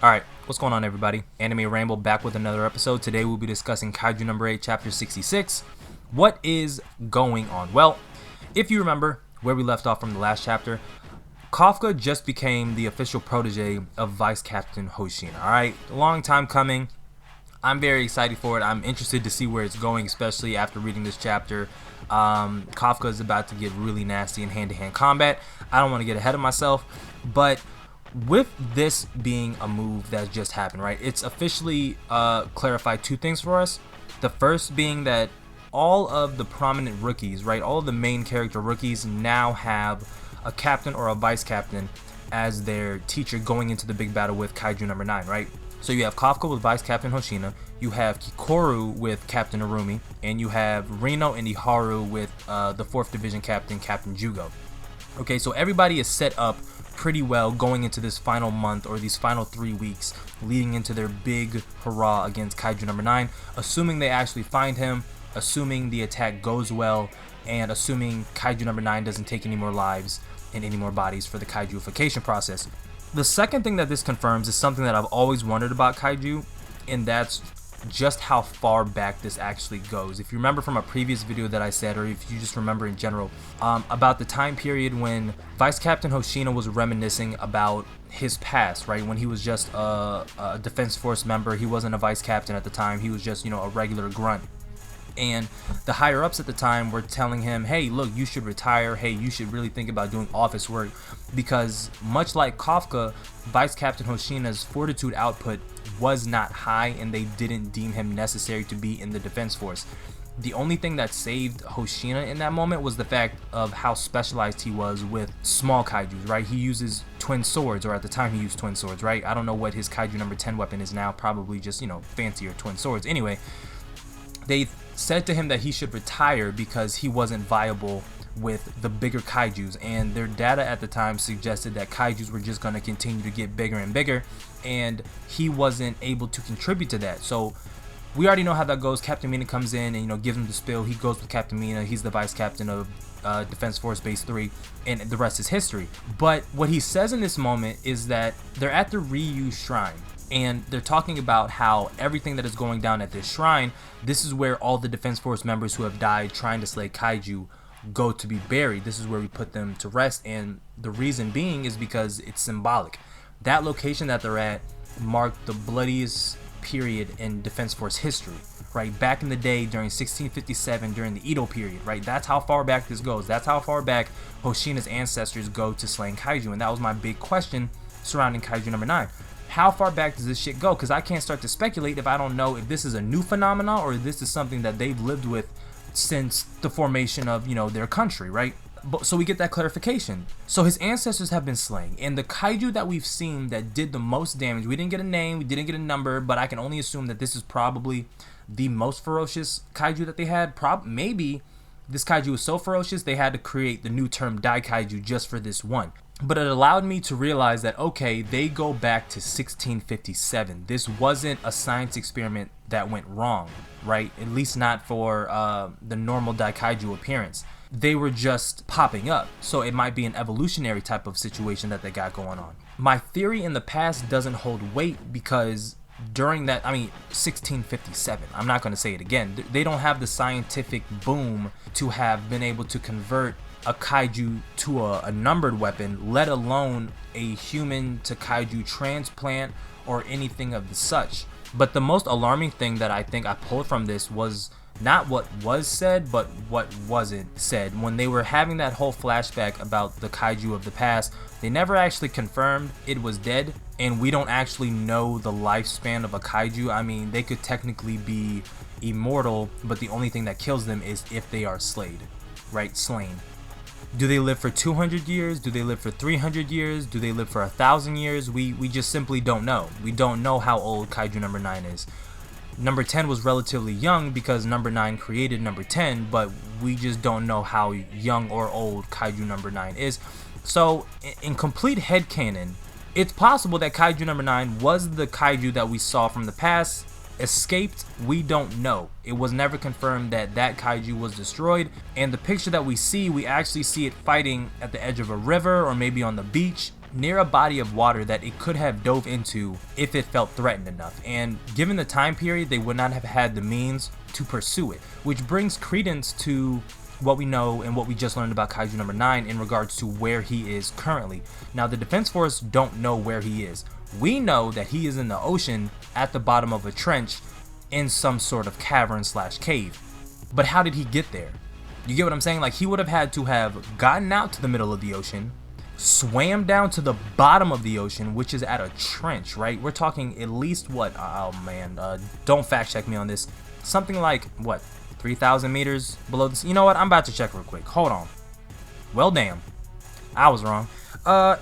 Alright, what's going on everybody? Anime Ramble back with another episode. Today we'll be discussing Kaiju No. 8 chapter 66. What is going on? Well, if you remember where we left off from the last chapter, Kafka just became the official protege of Vice Captain Hoshina. Alright, a long time coming. I'm very excited for it. I'm interested to see where it's going, especially after reading this chapter. Kafka is about to get really nasty in hand-to-hand combat. I don't want to get ahead of myself, but with this being a move that's just happened, right, it's officially clarified two things for us. The first being that all of the prominent rookies, right, all of the main character rookies now have a captain or a vice captain as their teacher going into the big battle with Kaiju No. 9, right? So you have Kafka with Vice Captain Hoshina, you have Kikoru with Captain Arumi, and you have Reno and Iharu with the 4th Division Captain, Captain Jugo. Okay, so everybody is set up pretty well going into this final month or these final 3 weeks leading into their big hurrah against Kaiju No. 9, assuming they actually find him, assuming the attack goes well, and assuming Kaiju No. 9 doesn't take any more lives and any more bodies for the Kaijuification process. The second thing that this confirms is something that I've always wondered about Kaiju, and that's just how far back this actually goes. If you remember from a previous video that I said, or if you just remember in general, about the time period when Vice Captain Hoshina was reminiscing about his past, right? When he was just a Defense Force member, he wasn't a vice captain at the time, he was just, you know, a regular grunt. And the higher ups at the time were telling him, hey, look, you should retire. Hey, you should really think about doing office work, because much like Kafka, Vice Captain Hoshina's fortitude output was not high and they didn't deem him necessary to be in the Defense Force. The only thing that saved Hoshina in that moment was the fact of how specialized he was with small kaijus, right? He uses twin swords, or at the time he used twin swords, right? I don't know what his Kaiju No. 10 weapon is now, probably just, you know, fancier twin swords. Anyway, they said to him that he should retire because he wasn't viable with the bigger kaijus, and their data at the time suggested that kaijus were just going to continue to get bigger and bigger, and he wasn't able to contribute to that. So we already know how that goes. Captain Mina comes in and, you know, gives him the spill. He goes with Captain Mina. He's the vice captain of Defense Force Base 3, and the rest is history. But what he says in this moment is that they're at the Ryu Shrine, and they're talking about how everything that is going down at this shrine, this is where all the Defense Force members who have died trying to slay Kaiju go to be buried. This is where we put them to rest, and the reason being is because it's symbolic. That location that they're at marked the bloodiest period in Defense Force history, right? Back in the day during 1657, during the Edo period, right? That's how far back this goes. That's how far back Hoshina's ancestors go to slaying Kaiju, and that was my big question surrounding Kaiju No. 9. How far back does this shit go? Because I can't start to speculate if I don't know if this is a new phenomenon or if this is something that they've lived with since the formation of, you know, their country, right? But, so we get that clarification. So his ancestors have been slain, and the kaiju that we've seen that did the most damage, we didn't get a name, we didn't get a number, but I can only assume that this is probably the most ferocious kaiju that they had. Maybe this kaiju was so ferocious they had to create the new term Dai Kaiju just for this one. But it allowed me to realize that, okay, they go back to 1657. This wasn't a science experiment that went wrong, right? At least not for the normal Daikaiju appearance. They were just popping up. So it might be an evolutionary type of situation that they got going on. My theory in the past doesn't hold weight because during that, 1657, I'm not going to say it again. They don't have the scientific boom to have been able to convert a kaiju to a numbered weapon, let alone a human to kaiju transplant or anything of the such. But the most alarming thing that I think I pulled from this was not what was said, but what wasn't said. When they were having that whole flashback about the kaiju of the past, they never actually confirmed it was dead, and we don't actually know the lifespan of a kaiju. I mean, they could technically be immortal, but the only thing that kills them is if they are slayed, right? Slain. Do they live for 200 years? Do they live for 300 years? Do they live for 1,000 years? We just simply don't know. We don't know how old Kaiju No. 9 is. Number 10 was relatively young because Number 9 created Number 10, but we just don't know how young or old Kaiju No. 9 is. So, in complete headcanon, it's possible that Kaiju No. 9 was the Kaiju that we saw from the past, escaped. We don't know. It was never confirmed that that kaiju was destroyed, and the picture that we actually see it fighting at the edge of a river or maybe on the beach. near a body of water that it could have dove into if it felt threatened enough. And given the time period, they would not have had the means to pursue it, which brings credence to what we know and what we just learned about Kaiju number 9 in regards to where he is currently. Now, the Defense Force don't know where he is. We know that he is in the ocean at the bottom of a trench in some sort of cavern slash cave. But how did he get there? You get what I'm saying? Like, he would have had to have gotten out to the middle of the ocean, swam down to the bottom of the ocean, which is at a trench, right? We're talking at least what? Oh man, don't fact check me on this. Something like what? 3,000 meters below this. You know what? I'm about to check real quick. Hold on. Well, damn, I was wrong.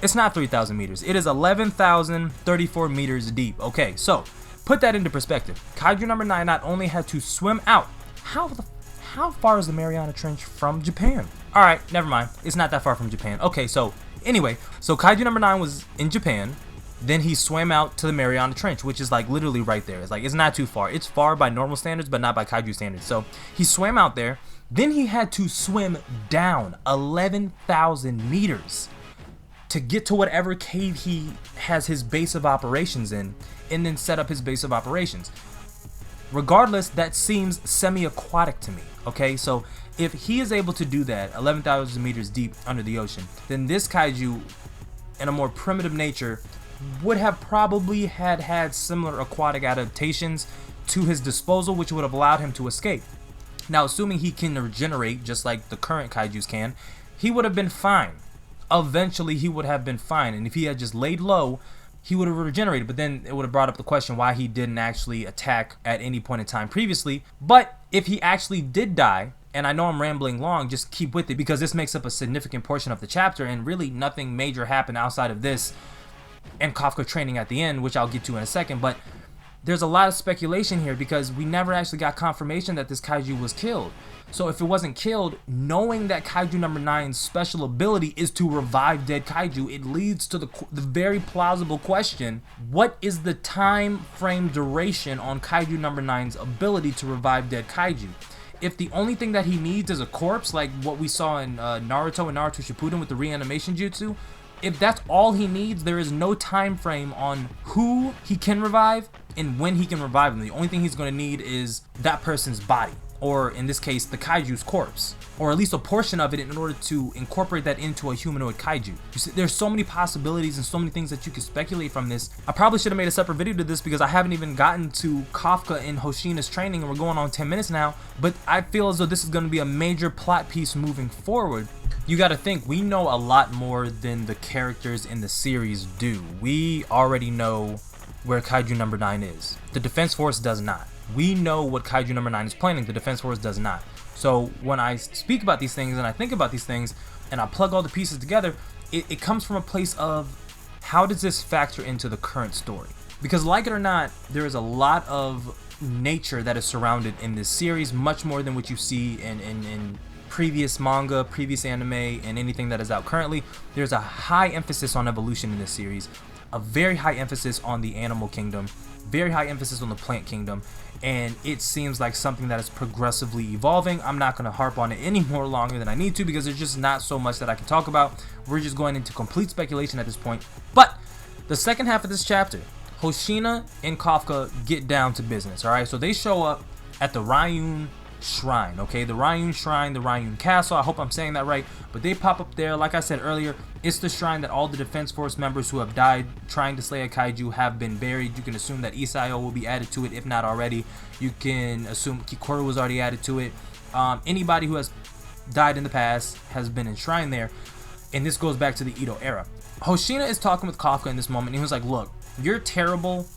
It's not 3,000 meters. It is 11,034 meters deep. Okay, so put that into perspective. Kaiju number 9 not only had to swim out. How far is the Mariana Trench from Japan? All right, never mind. It's not that far from Japan. Okay, so anyway, so Kaiju number 9 was in Japan. Then he swam out to the Mariana Trench, which is like literally right there. It's like, it's not too far. It's far by normal standards, but not by Kaiju standards. So he swam out there. Then he had to swim down 11,000 meters to get to whatever cave he has his base of operations in, and then set up his base of operations. Regardless, that seems semi-aquatic to me, okay? So if he is able to do that 11,000 meters deep under the ocean, then this kaiju in a more primitive nature would have probably had similar aquatic adaptations to his disposal, which would have allowed him to escape. Now, assuming he can regenerate just like the current kaijus can, he would have been fine. Eventually, he would have been fine, and if he had just laid low, he would have regenerated. But then it would have brought up the question why he didn't actually attack at any point in time previously. But if he actually did die, and I know I'm rambling long, just keep with it because this makes up a significant portion of the chapter, and really nothing major happened outside of this and Kafka training at the end, which I'll get to in a second. But there's a lot of speculation here because we never actually got confirmation that this kaiju was killed. So if it wasn't killed, knowing that Kaiju number 9's special ability is to revive dead kaiju, it leads to the very plausible question, what is the time frame duration on Kaiju number 9's ability to revive dead kaiju? If the only thing that he needs is a corpse, like what we saw in Naruto and Naruto Shippuden with the reanimation jutsu, if that's all he needs, there is no time frame on who he can revive and when he can revive them. The only thing he's going to need is that person's body, or in this case, the kaiju's corpse, or at least a portion of it in order to incorporate that into a humanoid kaiju. You see, there's so many possibilities and so many things that you can speculate from this. I probably should have made a separate video to this because I haven't even gotten to Kafka and Hoshina's training, and we're going on 10 minutes now, but I feel as though this is going to be a major plot piece moving forward. You got to think, we know a lot more than the characters in the series do. We already know where Kaiju number 9 is. The Defense Force does not. We know what Kaiju number 9 is planning. The Defense Force does not. So when I speak about these things and I think about these things and I plug all the pieces together, it comes from a place of how does this factor into the current story? Because like it or not, there is a lot of nature that is surrounded in this series, much more than what you see in previous manga, previous anime, and anything that is out currently. There's a high emphasis on evolution in this series, a very high emphasis on the animal kingdom, very high emphasis on the plant kingdom, and it seems like something that is progressively evolving. I'm not going to harp on it any more longer than I need to because there's just not so much that I can talk about. We're just going into complete speculation at this point. But the second half of this chapter, Hoshina and Kafka get down to business, alright? So they show up at the Ryun Shrine, okay? The Ryun Shrine, the Ryun Castle, I hope I'm saying that right, but they pop up there. Like I said earlier, it's the shrine that all the Defense Force members who have died trying to slay a kaiju have been buried. You can assume that Isayo will be added to it, if not already. You can assume Kikoru was already added to it. Anybody who has died in the past has been enshrined there, and this goes back to the Edo era. Hoshina is talking with Kafka in this moment, and he was like, look, you're terrible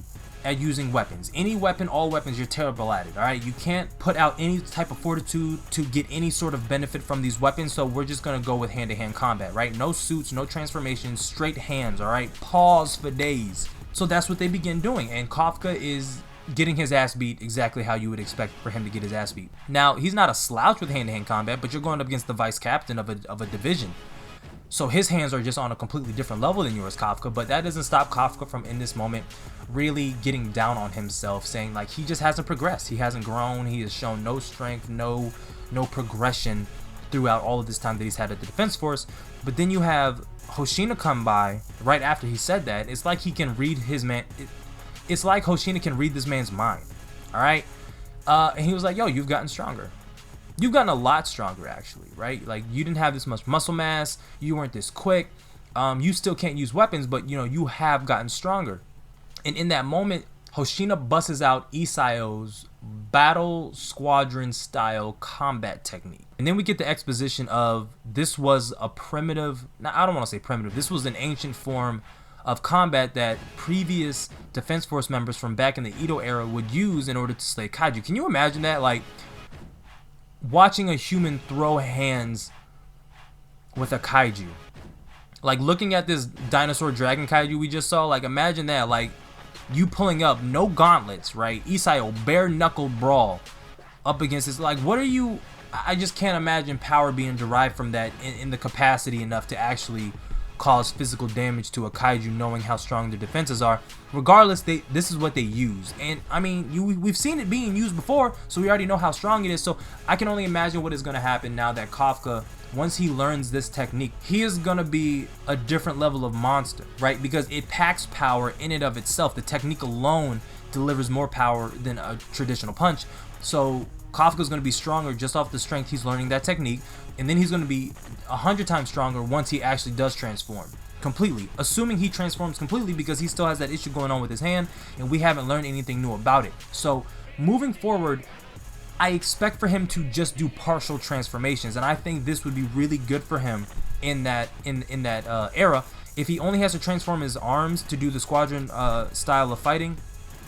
at using weapons. Any weapon, all weapons, you're terrible at it, alright? You can't put out any type of fortitude to get any sort of benefit from these weapons, so we're just gonna go with hand-to-hand combat, right? No suits, no transformations, straight hands, alright? Pause for days. So that's what they begin doing, and Kafka is getting his ass beat exactly how you would expect for him to get his ass beat. Now, he's not a slouch with hand-to-hand combat, but you're going up against the vice captain of a division. So his hands are just on a completely different level than yours, Kafka, but that doesn't stop Kafka from, in this moment, really getting down on himself, saying like he just hasn't progressed. He hasn't grown. He has shown no strength, no progression throughout all of this time that he's had at the Defense Force. But then you have Hoshina come by right after he said that. It's like he can read his man. It's like Hoshina can read this man's mind. All right, and he was like, "Yo, you've gotten stronger. You've gotten a lot stronger, actually, right? Like, you didn't have this much muscle mass. You weren't this quick. You still can't use weapons, but you know you have gotten stronger." And in that moment, Hoshina busts out Isao's battle squadron style combat technique. And then we get the exposition of this was a primitive, now I don't want to say primitive, this was an ancient form of combat that previous Defense Force members from back in the Edo era would use in order to slay kaiju. Can you imagine that? Like, watching a human throw hands with a kaiju. Like, looking at this dinosaur dragon kaiju we just saw, like, imagine that. Like, you pulling up, no gauntlets, right? Isao, bare knuckled brawl up against this. Like, what are you? I just can't imagine power being derived from that in the capacity enough to actually cause physical damage to a kaiju, knowing how strong their defenses are. Regardless, this is what they use. And I mean, we've seen it being used before, so we already know how strong it is. So I can only imagine what is going to happen now that Kafka, once he learns this technique, he is going to be a different level of monster, right? Because it packs power in and of itself. The technique alone delivers more power than a traditional punch. So Kafka is going to be stronger just off the strength he's learning that technique, and then he's going to be 100 times stronger once he actually does transform completely, assuming he transforms completely, because he still has that issue going on with his hand and we haven't learned anything new about it. So moving forward, I expect for him to just do partial transformations, and I think this would be really good for him in that era. If he only has to transform his arms to do the squadron style of fighting,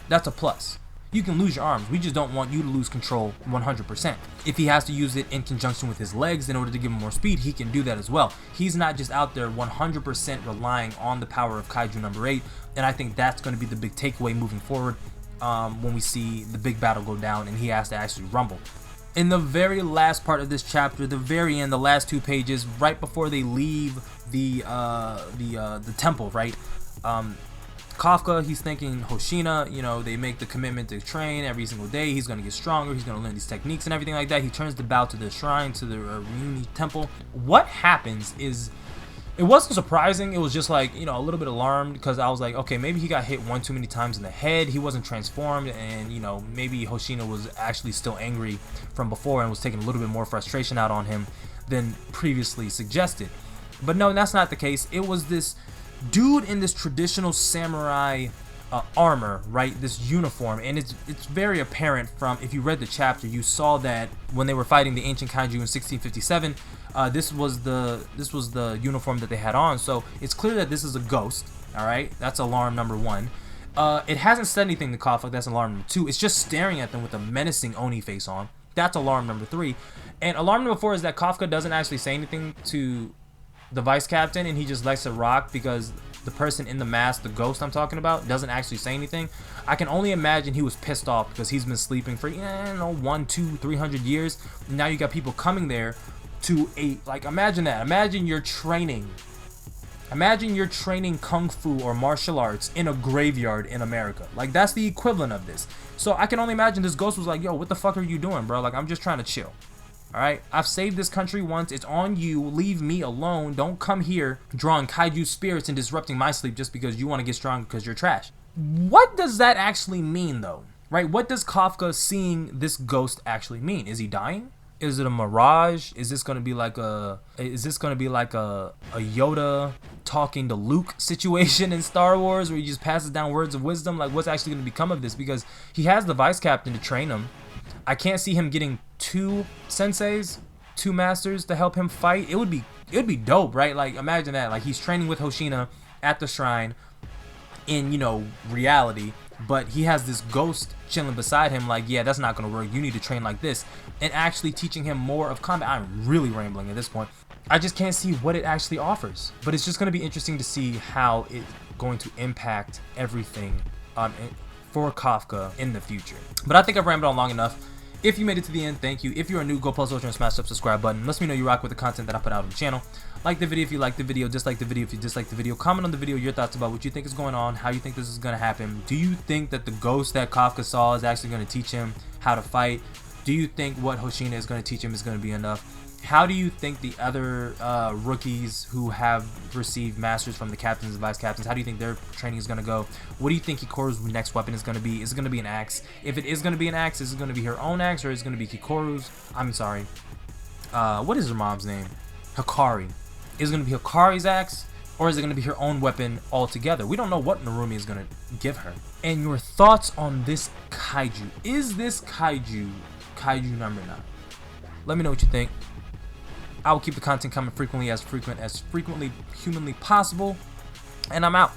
that's a plus. You can lose your arms, we just don't want you to lose control 100%. If he has to use it in conjunction with his legs in order to give him more speed, he can do that as well. He's not just out there 100% relying on the power of Kaiju number 8, and I think that's going to be the big takeaway moving forward when we see the big battle go down and he has to actually rumble. In the very last part of this chapter, the very end, the last 2 pages, right before they leave the temple, right? Kafka, he's thinking Hoshina, you know, they make the commitment to train every single day. He's going to get stronger. He's going to learn these techniques and everything like that. He turns the bow to the shrine, to the Ryuni temple. What happens is, it wasn't surprising. It was just like, you know, a little bit alarmed, because I was like, okay, maybe he got hit one too many times in the head. He wasn't transformed, and, you know, maybe Hoshina was actually still angry from before and was taking a little bit more frustration out on him than previously suggested. But no, that's not the case. It was this dude in this traditional samurai armor, right? This uniform, and it's very apparent from, if you read the chapter, you saw that when they were fighting the ancient kaiju in 1657, this was the uniform that they had on. So it's clear that this is a ghost. All right, that's alarm number 1. It hasn't said anything to Kafka. That's alarm number 2. It's just staring at them with a menacing Oni face on. That's alarm number 3. And alarm number 4 is that Kafka doesn't actually say anything to the vice captain, and he just lets it rock, because the person in the mask, the ghost I'm talking about, doesn't actually say anything. I can only imagine he was pissed off because he's been sleeping for, 1, 2, 300 years. And now you got people coming there to like, imagine that. Imagine you're training kung fu or martial arts in a graveyard in America. Like, that's the equivalent of this. So I can only imagine this ghost was like, yo, what the fuck are you doing, bro? Like, I'm just trying to chill. Alright, I've saved this country once. It's on you. Leave me alone. Don't come here drawing kaiju spirits and disrupting my sleep just because you want to get strong because you're trash. What does that actually mean, though? Right? What does Kafka seeing this ghost actually mean? Is he dying? Is it a mirage? Is this going to be like a Yoda talking to Luke situation in Star Wars, where he just passes down words of wisdom? Like, what's actually going to become of this? Because he has the vice captain to train him. I can't see him getting 2 senseis, 2 masters to help him fight. It would be dope, right? Like, imagine that. Like, he's training with Hoshina at the shrine in, you know, reality, but he has this ghost chilling beside him. Like, yeah, that's not gonna work. You need to train like this, and actually teaching him more of combat. I'm really rambling at this point. I just can't see what it actually offers, but it's just gonna be interesting to see how it's going to impact everything for Kafka in the future. But I think I've rambled on long enough. If you made it to the end, thank you. If you're new, go plus ultra and smash that subscribe button. Let me know you rock with the content that I put out on the channel. Like the video if you like the video, dislike the video if you dislike the video. Comment on the video your thoughts about what you think is going on, how you think this is going to happen. Do you think that the ghost that Kafka saw is actually going to teach him how to fight? Do you think what Hoshina is going to teach him is going to be enough? How do you think the other rookies who have received masters from the captains and vice captains, how do you think their training is going to go? What do you think Hikaru's next weapon is going to be? Is it going to be an axe? If it is going to be an axe, is it going to be her own axe, or is it going to be Hikaru's? I'm sorry. What is her mom's name? Hikari. Is it going to be Hikari's axe, or is it going to be her own weapon altogether? We don't know what Narumi is going to give her. And your thoughts on this kaiju. Is this kaiju number 9? Let me know what you think. I will keep the content coming frequently as frequently humanly possible. And I'm out.